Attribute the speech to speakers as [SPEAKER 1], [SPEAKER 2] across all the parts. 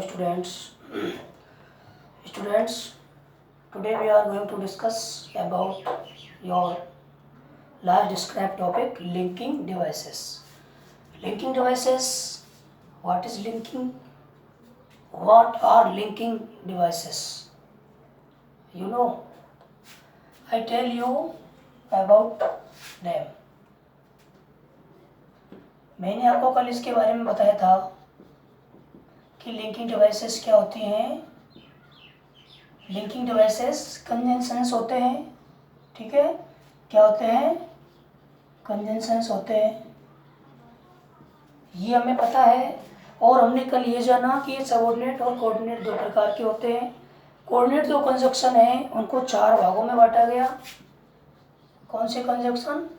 [SPEAKER 1] students. Students, today we are going to discuss about your last described topic, linking devices. Linking devices, what is linking? What are linking devices? You know, I tell you about them. मैंने आपको कल इसके बारे में बताया था कि linking devices क्या होती हैं। लिंकिंग डिवाइसेस कंजंक्शंस होते हैं, ठीक है। क्या होते हैं? कंजंक्शंस होते हैं, ये हमें पता है। और हमने कल ये जाना कि सबऑर्डिनेट और कोऑर्डिनेट दो प्रकार के होते हैं। कोऑर्डिनेट जो कंजंक्शन है उनको चार भागों में बांटा गया। कौन से कंजंक्शन?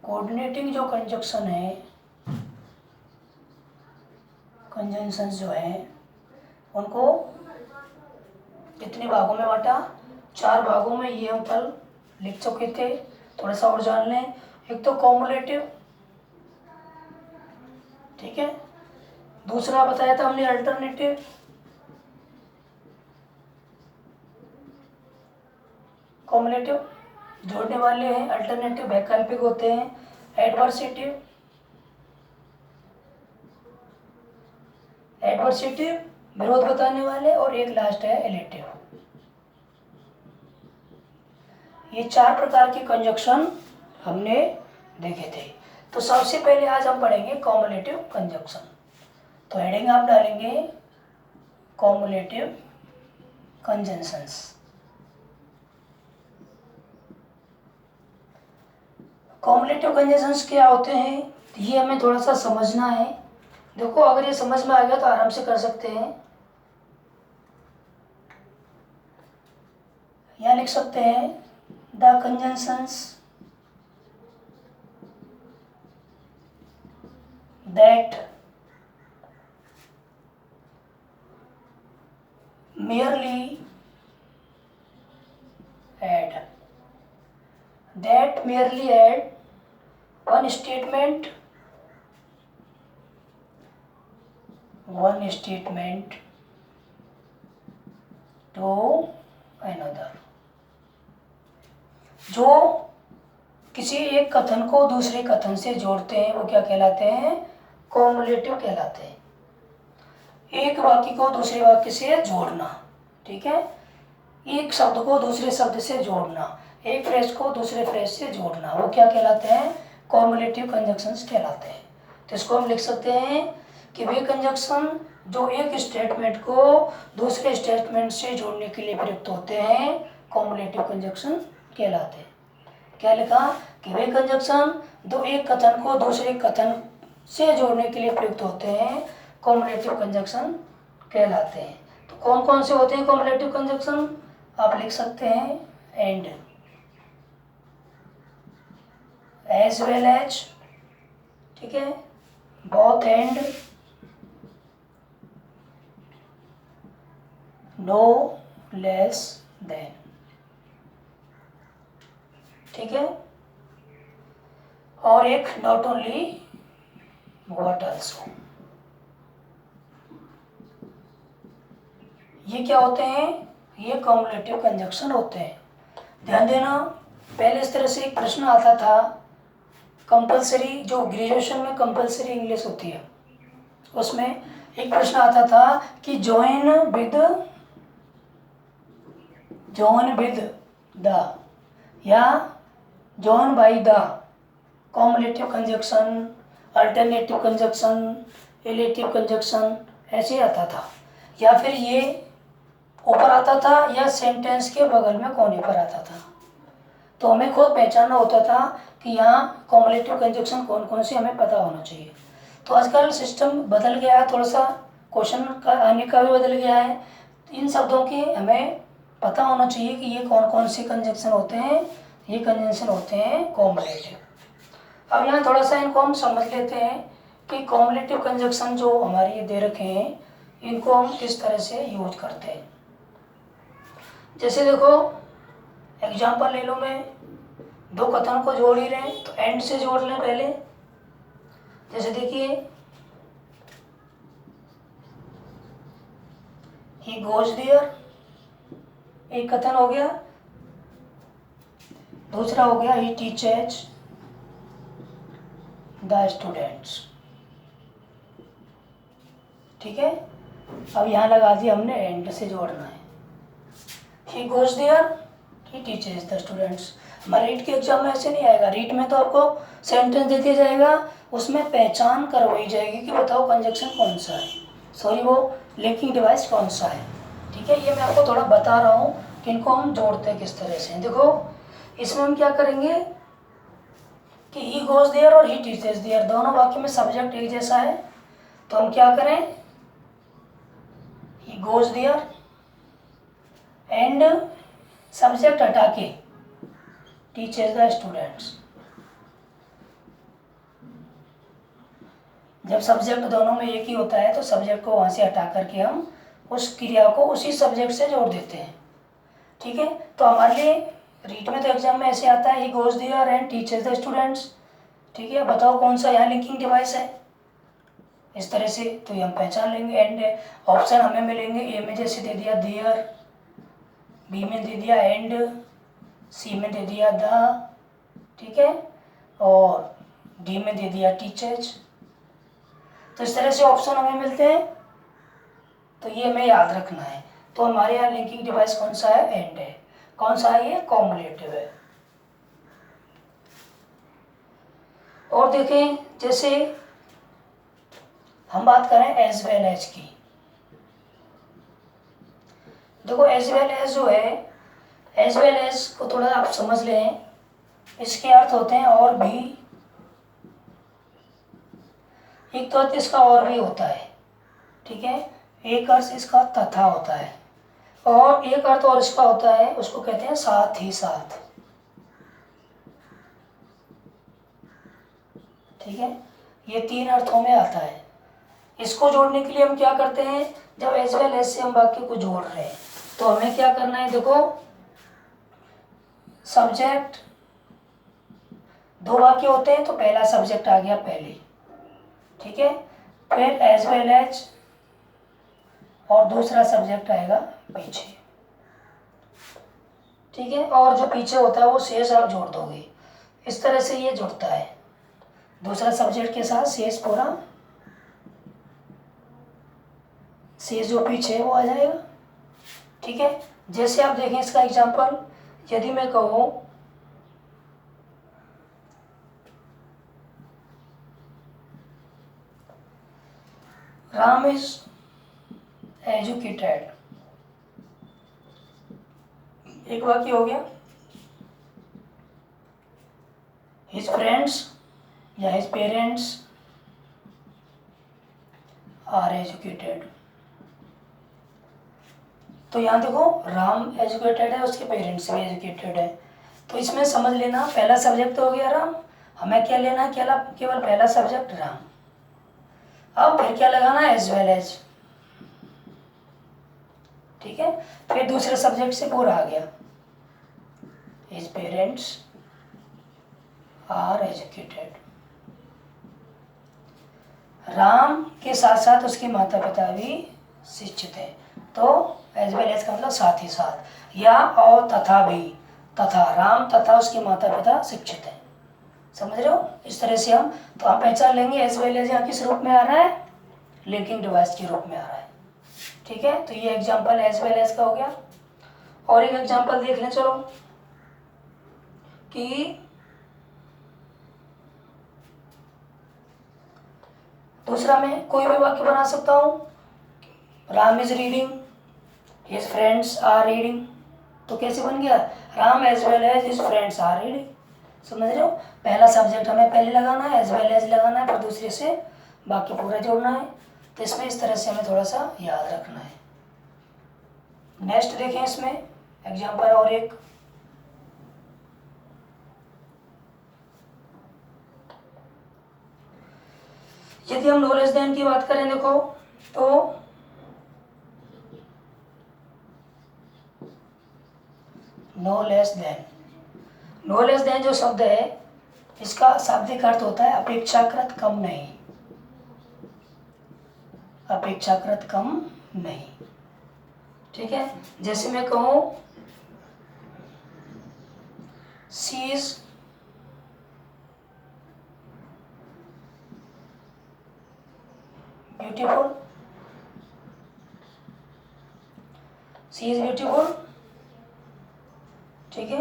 [SPEAKER 1] कोऑर्डिनेटिंग जो कंजंक्शन है, कंजंक्शंस जो हैं उनको कितने भागों में बांटा? चार भागों में। ये हम कल लिख चुके थे, थोड़ा सा और जान लें। एक तो कॉमुलेटिव, ठीक है। दूसरा बताया था हमने अल्टरनेटिव, कॉमुलेटिव जोड़ने वाले हैं, अल्टरनेटिव वैकल्पिक होते हैं, एडवर्सिटिव, विरोध बताने वाले, और एक लास्ट है एलिटिव। ये चार प्रकार के कंजंक्शन हमने देखे थे। तो सबसे पहले आज हम पढ़ेंगे कॉमुलेटिव कंजंक्शन। तो हेडिंग आप डालेंगे कॉमुलेटिव कंजंक्शंस। कॉमुलेटिव कंजंक्शंस क्या होते हैं ये हमें थोड़ा सा समझना है। देखो, अगर ये समझ में आ गया तो आराम से कर सकते हैं। या लिख सकते हैं the conjunctions that merely add one statement to another। जो किसी एक कथन को दूसरे कथन से जोड़ते हैं वो क्या कहलाते हैं? कॉमुलेटिव कहलाते हैं। एक वाक्य को दूसरे वाक्य से जोड़ना, ठीक है। एक शब्द को दूसरे शब्द से जोड़ना, एक फ्रेज को दूसरे फ्रेज से जोड़ना, वो क्या कहलाते हैं? कॉमुलेटिव कंजंक्शंस कहलाते हैं। तो इसको हम लिख सकते हैं कि वे कंजंक्शन जो एक स्टेटमेंट को दूसरे स्टेटमेंट से जोड़ने के लिए प्रयुक्त होते हैं, कॉमुलेटिव कंजंक्शन कहलाते हैं। क्या लिखा? कि वे कंजंक्शन जो एक कथन को दूसरे कथन से जोड़ने के लिए प्रयुक्त होते हैं, कॉमुलेटिव कंजंक्शन कहलाते हैं। तो कौन कौन से होते हैं कॉमुलेटिव कंजंक्शन? आप लिख सकते हैं एंड, एज वेल एज, ठीक है, both and, no less than, ठीक है। और एक नॉट ओनली, व्हाट आल्सो। ये क्या होते हैं? ये कॉमुलेटिव कंजंक्शन होते हैं। ध्यान देना, पहले इस तरह से एक प्रश्न आता था कंपलसरी, जो ग्रेजुएशन में कंपलसरी इंग्लिश होती है, उसमें एक प्रश्न आता था कि जॉइन विद द या join by the cumulative conjunction, alternative conjunction, illative conjunction, ऐसे आता था। या फिर ये ऊपर आता था या सेंटेंस के बगल में कोने पर आता था। तो हमें खुद पहचानना होता था कि यहाँ कॉमुलेटिव कंजंक्शन कौन कौन से हमें पता होना चाहिए। तो आजकल सिस्टम बदल गया है, थोड़ा सा क्वेश्चन का आने का भी बदल गया है। इन शब्दों के हमें पता होना चाहिए कि ये कौन कौन से कंजंक्शन होते हैं। ये कंजंक्शन होते हैं कॉमुलेटिव। अब यहाँ थोड़ा सा इनको हम समझ लेते हैं कि कॉमुलेटिव कंजंक्शन जो हमारे ये दे रखे हैं इनको हम किस तरह से यूज करते हैं। जैसे देखो, एग्जाम्पल ले लो, मैं दो कथन को जोड़ ही रहे हैं तो एंड से जोड़ लें पहले। जैसे देखिए, ही गोज देयर, एक कथन हो गया। दूसरा हो गया ही टीचेज द स्टूडेंट्स। ठीक है, अब यहाँ लगा दिया हमने, एंड से जोड़ना है। He goes there, he teaches the students. हमारे रीट के एग्जाम में ऐसे नहीं आएगा। रीट में तो आपको सेंटेंस दे दिया जाएगा, उसमें पहचान करवाई जाएगी कि बताओ कंजक्शन कौन सा है, सॉरी वो लिंकिंग डिवाइस कौन सा है। ठीक है, ये मैं आपको थोड़ा बता रहा हूँ कि इनको हम जोड़ते हैं किस तरह से। देखो इसमें हम क्या करेंगे कि ही गोज देयर और ही टीचेज देयर दोनों वाक्य में सब्जेक्ट एक जैसा है, तो हम क्या करें, he goes there and subject हटा के टीचेज द स्टूडेंट्स। जब सब्जेक्ट दोनों में एक ही होता है तो सब्जेक्ट को वहाँ से हटा करके हम उस क्रिया को उसी सब्जेक्ट से जोड़ देते हैं। ठीक है, तो हमारे लिए रीट में तो एग्जाम में ऐसे आता है he goes there and teaches the students. ठीक है, बताओ कौन सा यहाँ लिंकिंग डिवाइस है, इस तरह से तो ये हम पहचान लेंगे। एंड ऑप्शन हमें मिलेंगे, ए में जैसे दे दिया देयर, बी में दे दिया एंड, सी में दे दिया द, ठीक है, और डी में दे दिया टीचर्स। तो इस तरह से ऑप्शन हमें मिलते हैं, तो ये हमें याद रखना है। तो हमारे यहाँ लिंकिंग डिवाइस कौन सा है, एंड है। कौन सा है, ये कॉम्युलेटिव है। और देखें जैसे हम बात करें एज वेल एज की, देखो एज वेल एज जो है, एज वेल एज को थोड़ा आप समझ लें, इसके अर्थ होते हैं और भी, एक तो अर्थ इसका और भी होता है, ठीक है, एक अर्थ इसका तथा होता है, और एक अर्थ और इसका होता है, उसको कहते हैं साथ ही साथ। ठीक है, ये तीन अर्थों में आता है। इसको जोड़ने के लिए हम क्या करते हैं, जब एज वेल एज से हम वाक्य को जोड़ रहे हैं तो हमें क्या करना है, देखो सब्जेक्ट, दो वाक्य होते हैं तो पहला सब्जेक्ट आ गया पहले, ठीक है, फिर एज वेल एज और दूसरा सब्जेक्ट आएगा पीछे। ठीक है, और जो पीछे होता है वो शेष आप जोड़ दोगे, इस तरह से ये जुड़ता है, दूसरा सब्जेक्ट के साथ शेष पूरा, शेष जो पीछे है वो आ जाएगा। ठीक है, जैसे आप देखें इसका एग्जांपल, यदि मैं कहूँ राम इज एजुकेटेड, एक वाक्य हो गया, हिज फ्रेंड्स या हिज पेरेंट्स आर एजुकेटेड। तो यहाँ देखो राम एजुकेटेड है, उसके पेरेंट्स भी एजुकेटेड है, तो इसमें समझ लेना पहला सब्जेक्ट तो हो गया राम, हमें क्या लेना है, केवल पहला सब्जेक्ट राम। अब फिर क्या लगाना है, एज वेल एज। ठीक है, फिर दूसरे सब्जेक्ट से पूरा आ गया, his parents are educated. Ram के साथ साथ उसके माता पिता भी शिक्षित हैं, तो एज वेल एज का मतलब साथ ही साथ, या और तथा भी, तथा राम तथा उसके माता पिता शिक्षित हैं। समझ रहे हो, इस तरह से हम तो आप पहचान लेंगे एज वेल एज यहाँ किस रूप में आ रहा है, लिंकिंग डिवाइस के रूप में आ रहा है। ठीक है, तो ये एग्जांपल एज वेल एज का हो गया। और एक एग्जांपल देख लें चलो, कि दूसरा मैं कोई भी वाक्य बना सकता हूँ, Ram is reading, his friends are reading, तो कैसे बन गया, Ram as well as his friends are reading. समझ रहे हो, पहला सब्जेक्ट हमें पहले लगाना है, एज वेल एज लगाना है, फिर दूसरे से बाकी पूरा जोड़ना है, तो इसमें इस तरह से हमें थोड़ा सा याद रखना है। नेक्स्ट देखें इसमें एग्जांपल और एक, यदि हम नो लेस देन की बात करें, देखो तो no less than, no less than जो शब्द है इसका शाब्दिक अर्थ होता है अपेक्षाकृत कम नहीं, अपेक्षाकृत कम नहीं। ठीक है, जैसे मैं कहूँ she is beautiful, she is beautiful, ठीक है।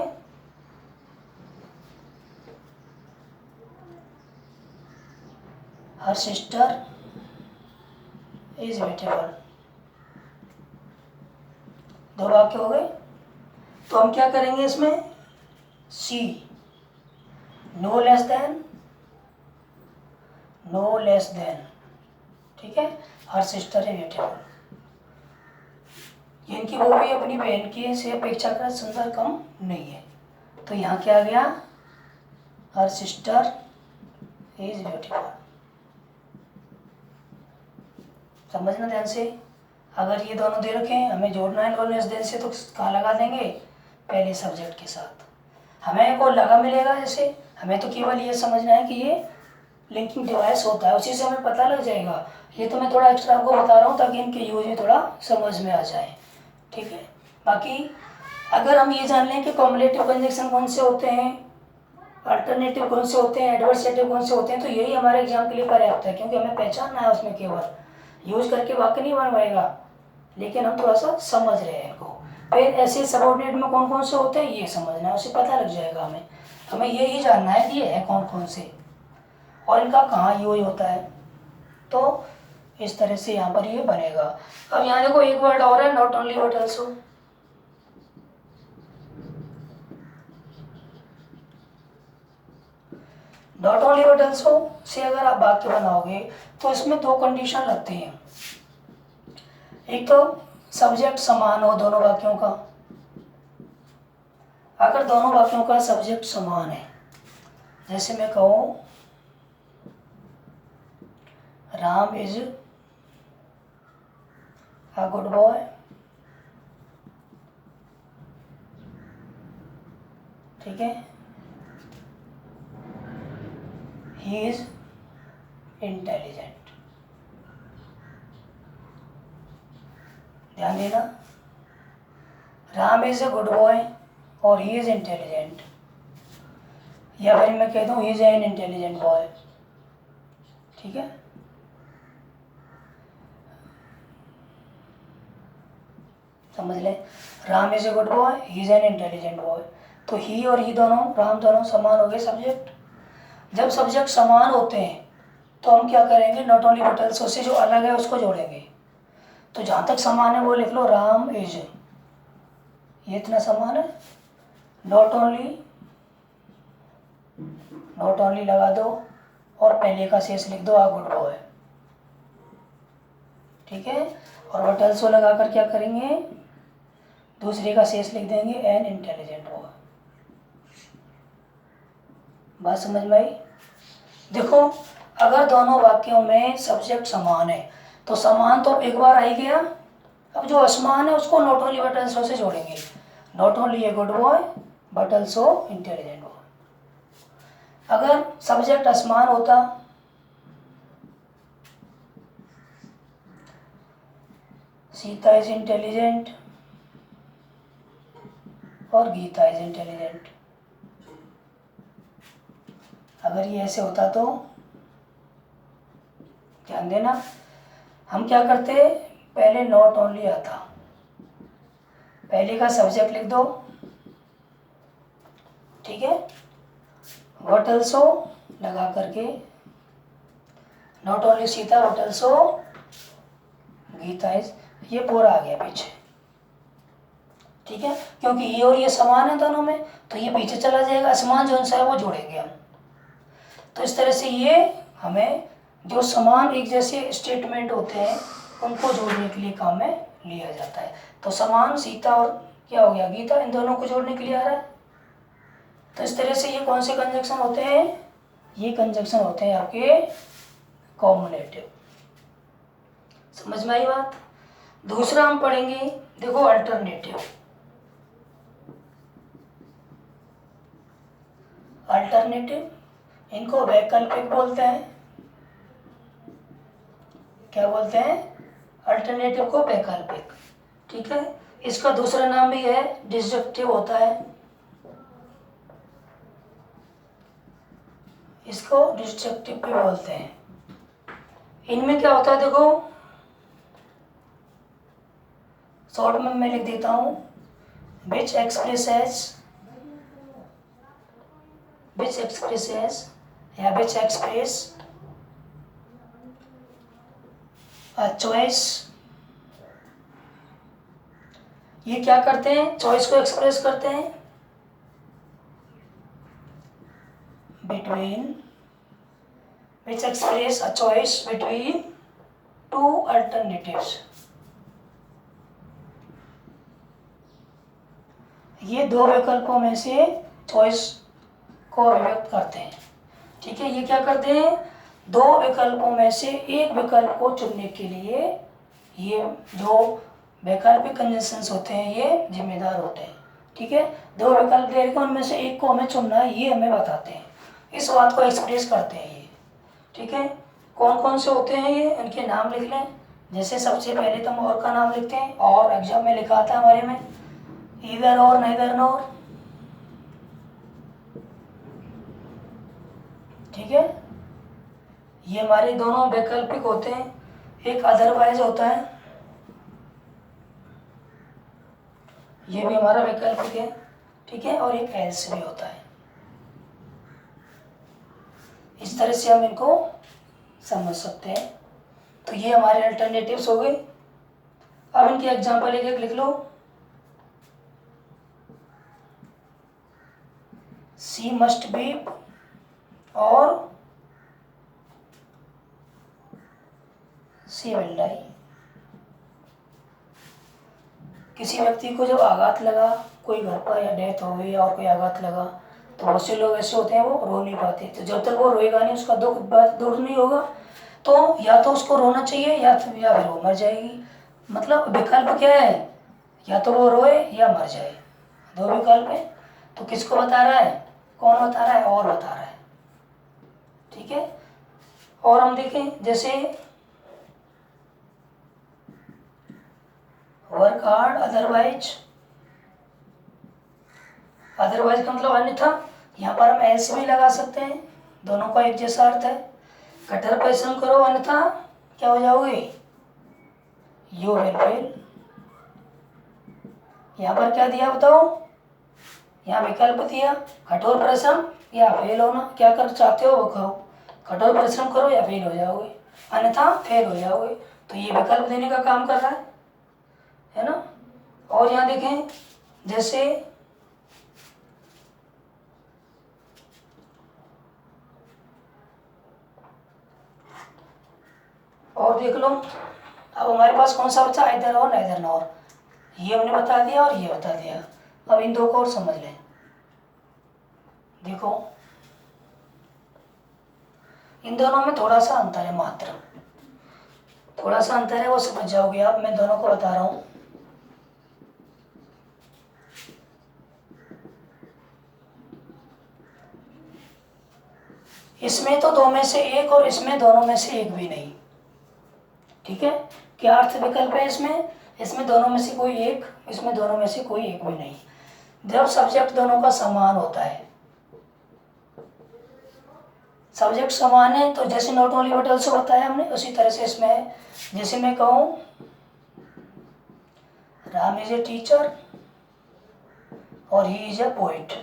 [SPEAKER 1] हर सिस्टर इज ब्यूटीफुल, 2 वाक्य हो गए। तो हम क्या करेंगे इसमें, see no less than, no less than, ठीक है, हर सिस्टर इज ब्यूटीफुल, यानी कि वो भी अपनी बहन की से अपेक्षाकृत सुंदर कम नहीं है। तो यहाँ क्या आ गया, हर सिस्टर इज ब्यूटीफुल। समझना ध्यान से, अगर ये दोनों दे रखे हैं, हमें जोड़ना है नो लेस देन से, तो कहाँ लगा देंगे, पहले सब्जेक्ट के साथ। हमें को लगा मिलेगा, जैसे हमें तो केवल ये समझना है कि ये लिंकिंग डिवाइस होता है, उसी से हमें पता लग जाएगा। ये तो मैं थोड़ा एक्स्ट्रा आपको बता रहा हूँ ताकि इनके यूज भी थोड़ा समझ में आ जाए, ठीक है। बाकी अगर हम ये जान लें कि कॉम्युलेटिव कंजक्शन कौन से होते हैं, अल्टरनेटिव कौन से होते हैं, एडवर्सेटिव कौन से होते हैं, तो यही हमारे एग्जाम के लिए पर्याप्त है, क्योंकि हमें पहचानना है उसमें, केवल यूज करके वाक्य नहीं बनवाएगा, लेकिन हम थोड़ा सा समझ रहे हैं इनको। फिर ऐसे सबऑर्डिनेट में कौन कौन से होते हैं ये समझना है, उसे पता लग जाएगा हमें। हमें यही जानना है कि ये है कौन कौन से और इनका कहाँ यूज होता है। तो इस तरह से यहाँ पर ये बनेगा। अब यहाँ देखो एक वर्ड और है, not only but also. Not only but also say अगर आप वाक्य बनाओगे तो इसमें 2 कंडीशन लगती हैं। एक तो सब्जेक्ट समान हो दोनों वाक्यों का, अगर दोनों वाक्यों का सब्जेक्ट समान है, जैसे मैं कहूँ Ram is a good boy, ठीक है, ही इज इंटेलिजेंट। ध्यान देना, Ram is a good boy और ही इज इंटेलिजेंट, या फिर मैं कह दूँ he is an intelligent boy, ठीक है। समझ ले, Ram is a good boy, he is an intelligent boy. तो ही और ही दोनों, राम दोनों समान हो गए सब्जेक्ट। जब सब्जेक्ट समान होते हैं तो हम क्या करेंगे, not only but also say जो अलग है उसको जोड़ेंगे। तो जहाँ तक समान है वो लिख लो, राम इज, ये इतना समान है, नॉट ओनली लगा दो और पहले का शेष लिख दो, आ गुड बॉय, ठीक है। और बट ऑल्सो लगा कर क्या करेंगे, दूसरे का शेष लिख देंगे, एन इंटेलिजेंट बॉय। बात समझ में आई। देखो अगर दोनों वाक्यों में सब्जेक्ट समान है तो समान तो एक बार आ ही गया, अब जो असमान है उसको not only but also say जोड़ेंगे, not only a good boy but also intelligent boy. अगर सब्जेक्ट असमान होता, सीता इज इंटेलिजेंट और गीता इज इंटेलिजेंट, अगर ये ऐसे होता तो ध्यान देना, हम क्या करते, पहले नॉट ओनली आता, पहले का सब्जेक्ट लिख दो, ठीक है, व्हाट ऑल्सो लगा करके, not only Sita what also Gita is, ये पूरा आ गया पीछे, ठीक है, क्योंकि ये और ये समान है दोनों में, तो ये पीछे चला जाएगा, असमान जो सा है वो जोड़ेंगे हम। तो इस तरह से ये हमें जो समान एक जैसे स्टेटमेंट होते हैं उनको जोड़ने के लिए काम में लिया जाता है। तो समान सीता और क्या हो गया गीता, इन दोनों को जोड़ने के लिए आ रहा है। तो इस तरह से ये कौन से कंजक्शन होते हैं, ये कंजक्शन होते हैं आपके कॉम्युलेटिव। समझ में आई बात। दूसरा हम पढ़ेंगे, देखो अल्टरनेटिव। अल्टरनेटिव इनको वैकल्पिक बोलते हैं, क्या बोलते हैं, अल्टरनेटिव को वैकल्पिक, ठीक है। इसका दूसरा नाम भी है डिसजक्टिव होता है, इसको डिसजक्टिव भी बोलते हैं। इनमें क्या होता है देखो, शॉर्ट में मैं लिख देता हूँ, which expresses या which express a choice। ये क्या करते हैं, चॉइस को एक्सप्रेस करते हैं between, which express a choice between two alternatives। ये दो विकल्पों में से चॉइस को अभिव्यक्त करते हैं। ठीक है, ये क्या करते हैं, दो विकल्पों में से एक विकल्प को चुनने के लिए ये जो वैकल्पिक कंजंक्शंस होते हैं ये जिम्मेदार होते हैं। ठीक है, दो विकल्प दे रखे उनमें से एक को हमें चुनना है, ये हमें बताते हैं, इस बात को एक्सप्रेस करते हैं ये। ठीक है, कौन कौन से होते हैं ये, इनके नाम लिख लें। जैसे सबसे पहले तो हम और का नाम लिखते हैं, और एग्जाम में लिखा था हमारे में, ईदर और नाइदर नॉर। ठीक है, ये हमारे दोनों वैकल्पिक होते हैं। एक अदरवाइज होता है, ये भी हमारा वैकल्पिक है। ठीक है, और एक एल्स भी होता है। इस तरह से हम इनको समझ सकते हैं। तो ये हमारे अल्टरनेटिव्स हो गए। अब इनकी एग्जांपल एक एक लिख लो। सी मस्ट बी और सी विल डाई। किसी व्यक्ति को जब आघात लगा, कोई घर पर या डेथ हो गई और कोई आघात लगा, तो बहुत से लोग ऐसे होते हैं वो रो नहीं पाते। तो जब तक वो रोएगा नहीं, उसका दुख दूर नहीं होगा, तो या तो उसको रोना चाहिए या फिर वो मर जाएगी। मतलब विकल्प क्या है, या तो वो रोए या मर जाए, दो विकल्प है। तो किसको बता रहा है, कौन बता रहा है, और बता रहा है। ठीक है, और हम देखें जैसे वर्क हार्ड अदरवाइज, अदरवाइज का मतलब अन्यथा। यहाँ पर हम एल्स भी लगा सकते हैं, दोनों का एक जैसा अर्थ है। कठोर परिश्रम करो अन्यथा क्या हो जाओगे, यू विल फेल। यहाँ पर क्या दिया बताओ, यहाँ विकल्प दिया, कठोर परिश्रम या फेल होना। क्या कर चाहते हो वो करो, कठोर परिश्रम करो या फेल हो जाओगे, अन्यथा फेल हो जाओगे। तो ये विकल्प देने का काम कर रहा है ना। और यहाँ देखें जैसे और देख लो, अब हमारे पास कौन सा बचा, इधर और इधर नॉर। ये हमने बता दिया और ये बता दिया। अब इन दो को और समझ लें। देखो इन दोनों में थोड़ा सा अंतर है, मात्र थोड़ा सा अंतर है, वो समझ जाओगे आप। मैं दोनों को बता रहा हूँ। इसमें तो दो में से एक और इसमें दोनों में से एक भी नहीं। ठीक है, क्या अर्थ विकल्प है इसमें, इसमें दोनों में से कोई एक, इसमें दोनों में से कोई एक भी नहीं। जब सब्जेक्ट दोनों का समान होता है, सब्जेक्ट समान है, तो जैसे नॉट ओनली बट ऑल्सो बताया हमने, उसी तरह से इसमें है। जैसे मैं कहूँ राम इज ए टीचर और ही इज ए पोइट,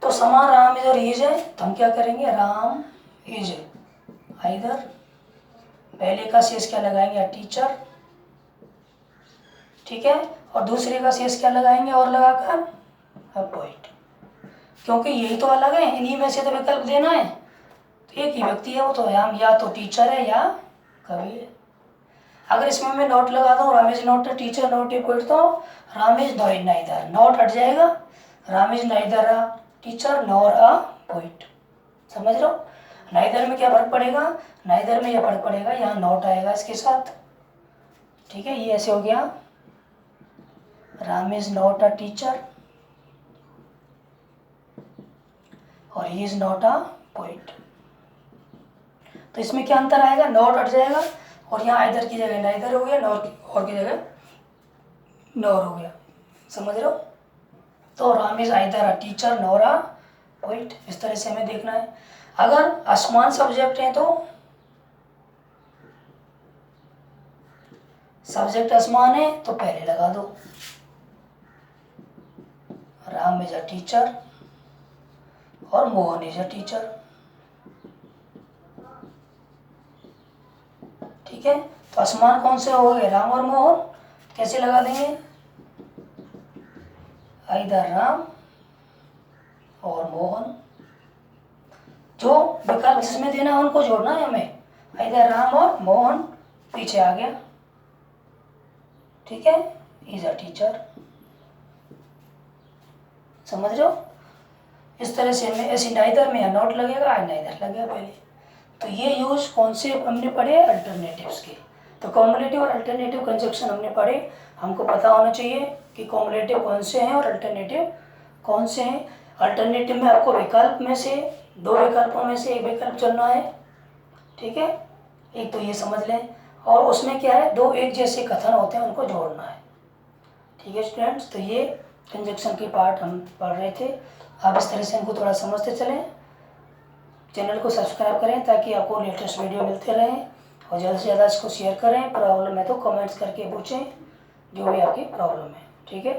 [SPEAKER 1] तो समान राम इज और ही इज है, तो हम क्या करेंगे, राम इज आइदर, पहले का शेष क्या लगाएंगे, टीचर। ठीक है, और दूसरे का शेष क्या लगाएंगे और लगाकर, पोइट। क्योंकि यही तो अलग है, इन्हीं में से तो विकल्प देना है। तो एक ही व्यक्ति है, वो तो या तो टीचर है या कवि है। अगर इसमें मैं नॉट लगा दूँ, Ram is not a teacher not a poet, तो राम इज नाइदर, नॉट हट जाएगा, Ram is neither a teacher nor a poet. समझ लो, नाइदर में क्या फर्क पड़ेगा, नाइदर में यह फर्क पड़ेगा, यहाँ नॉट आएगा इसके साथ। ठीक है, ये ऐसे हो गया, Ram is not a teacher और he is not a poet. तो इसमें क्या अंतर आएगा, नॉट हट जाएगा, और यहाँ आइदर की जगह नाइदर हो गया, और की जगह नॉर हो गया। समझ रहे हो? तो Ram is either a teacher nor a poet, इस तरह से हमें देखना है। अगर आसमान सब्जेक्ट है तो सब्जेक्ट आसमान है तो पहले लगा दो, राम इज अ टीचर और मोहन इज अ टीचर। ठीक है, तो आसमान कौन से हो गए? राम और मोहन। कैसे लगा देंगे? आइदर राम और मोहन, जो विकल्प जिसमें देना है उनको जोड़ना है हमें। आइदर राम और मोहन पीछे आ गया। ठीक है, इज अ टीचर। समझ रहे हो? इस तरह से हमें ऐसे नाइदर में या नॉट लगेगा, आज नाइदर लगेगा पहले। तो ये यूज कौन से हमने पढ़े? अल्टरनेटिव्स के। तो कॉम्युलेटिव और अल्टरनेटिव कंजक्शन हमने पढ़े। हमको पता होना चाहिए कि कॉम्युलेटिव कौन से हैं और अल्टरनेटिव कौन से हैं। अल्टरनेटिव में आपको विकल्प में से, दो विकल्पों में से एक विकल्प चुनना है। ठीक है, एक तो ये समझ लें, और उसमें क्या है, दो एक जैसे कथन होते हैं, उनको जोड़ना है। ठीक है स्टूडेंट्स, तो ये कंजक्शन की पार्ट हम पढ़ रहे थे। आप इस तरह से इनको थोड़ा समझते चलें। चैनल को सब्सक्राइब करें ताकि आपको लेटेस्ट वीडियो मिलते रहें, और ज़्यादा से ज़्यादा इसको शेयर करें। प्रॉब्लम है तो कमेंट्स करके पूछें, जो भी आपकी प्रॉब्लम है। ठीक है।